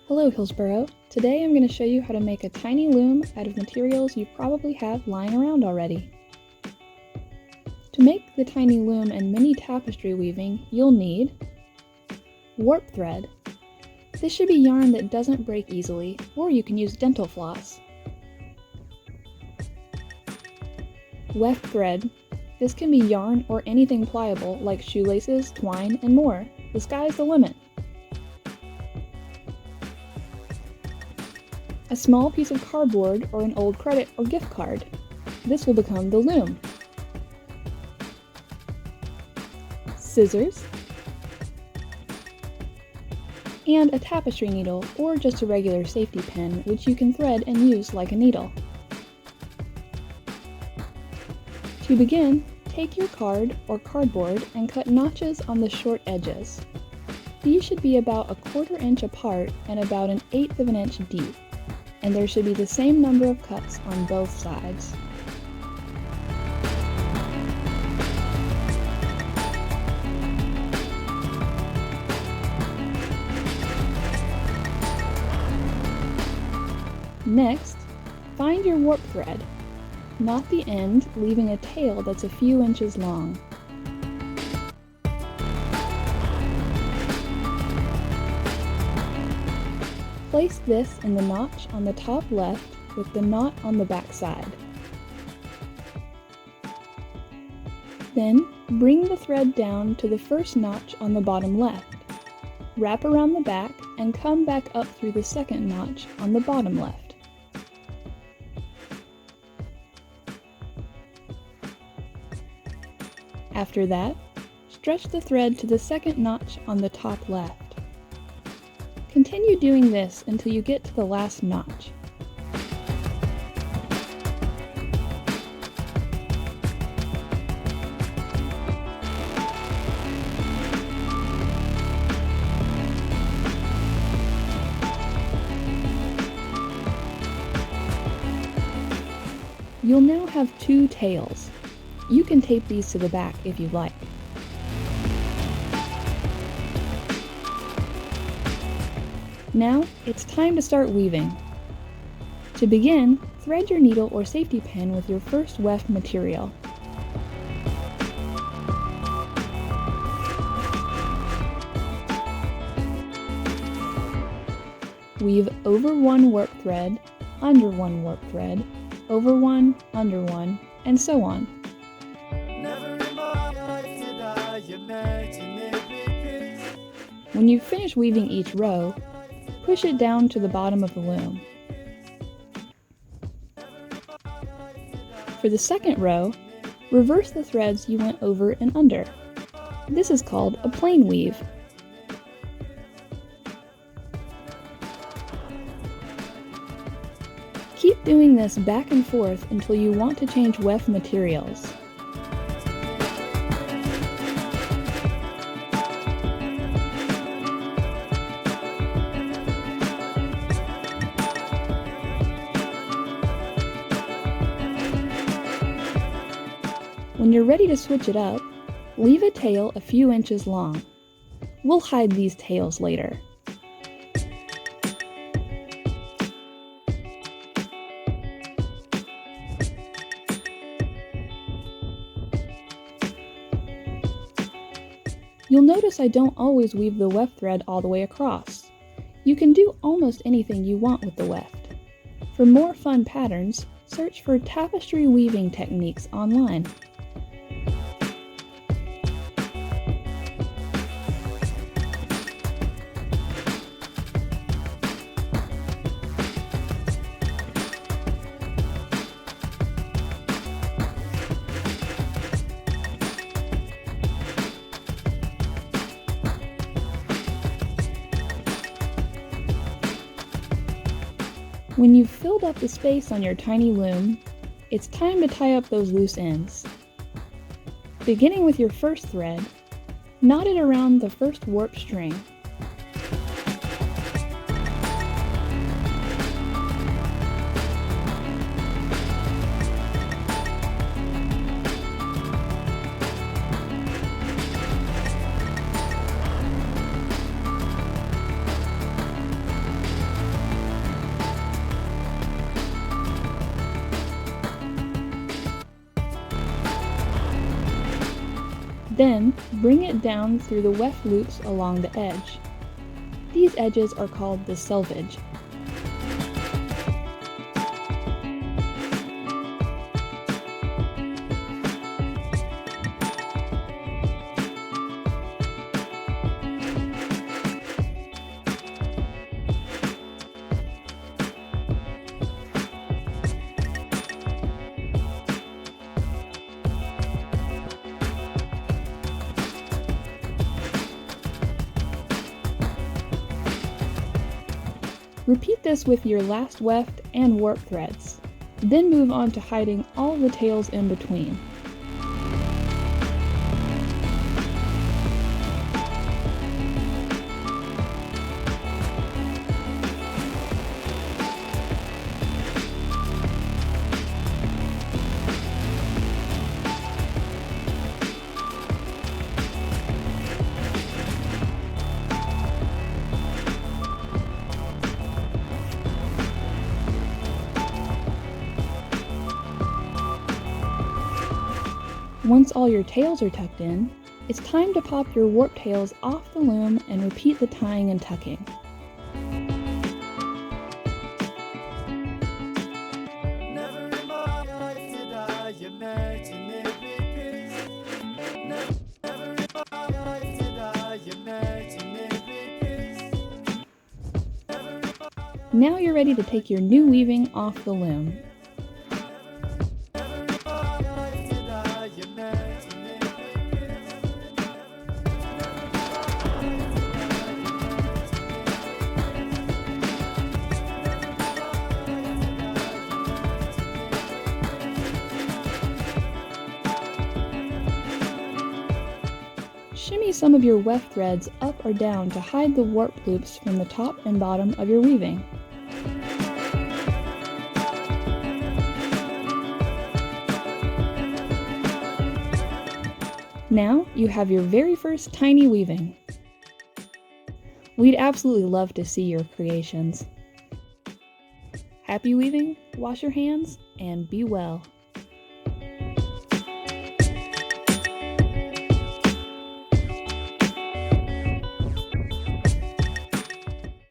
Hello Hillsborough! Today I'm going to show you how to make a tiny loom out of materials you probably have lying around already. To make the tiny loom and mini tapestry weaving, you'll need warp thread. This should be yarn that doesn't break easily, or you can use dental floss. Weft thread. This can be yarn or anything pliable like shoelaces, twine, and more. The sky's the limit. A small piece of cardboard or an old credit or gift card. This will become the loom. Scissors. And a tapestry needle or just a regular safety pin, which you can thread and use like a needle. To begin, take your card or cardboard and cut notches on the short edges. These should be about 1/4 inch apart and about 1/8 of an inch deep, and there should be the same number of cuts on both sides. Next, find your warp thread. Knot the end, leaving a tail that's a few inches long. Place this in the notch on the top left with the knot on the back side. Then, bring the thread down to the first notch on the bottom left. Wrap around the back and come back up through the second notch on the bottom left. After that, stretch the thread to the second notch on the top left. Continue doing this until you get to the last notch. You'll now have 2 tails. You can tape these to the back if you'd like. Now, it's time to start weaving. To begin, thread your needle or safety pin with your first weft material. Weave over one warp thread, under one warp thread, over one, under one, and so on. When you finish weaving each row, push it down to the bottom of the loom. For the second row, reverse the threads you went over and under. This is called a plain weave. Keep doing this back and forth until you want to change weft materials. When you're ready to switch it up, leave a tail a few inches long. We'll hide these tails later. You'll notice I don't always weave the weft thread all the way across. You can do almost anything you want with the weft. For more fun patterns, search for tapestry weaving techniques online. When you've filled up the space on your tiny loom, it's time to tie up those loose ends. Beginning with your first thread, knot it around the first warp string. Then, bring it down through the weft loops along the edge. These edges are called the selvage. Repeat this with your last weft and warp threads. Then move on to hiding all the tails in between. Once all your tails are tucked in, it's time to pop your warp tails off the loom and repeat the tying and tucking. Now you're ready to take your new weaving off the loom. Shimmy some of your weft threads up or down to hide the warp loops from the top and bottom of your weaving. Now you have your very first tiny weaving. We'd absolutely love to see your creations. Happy weaving, wash your hands, and be well.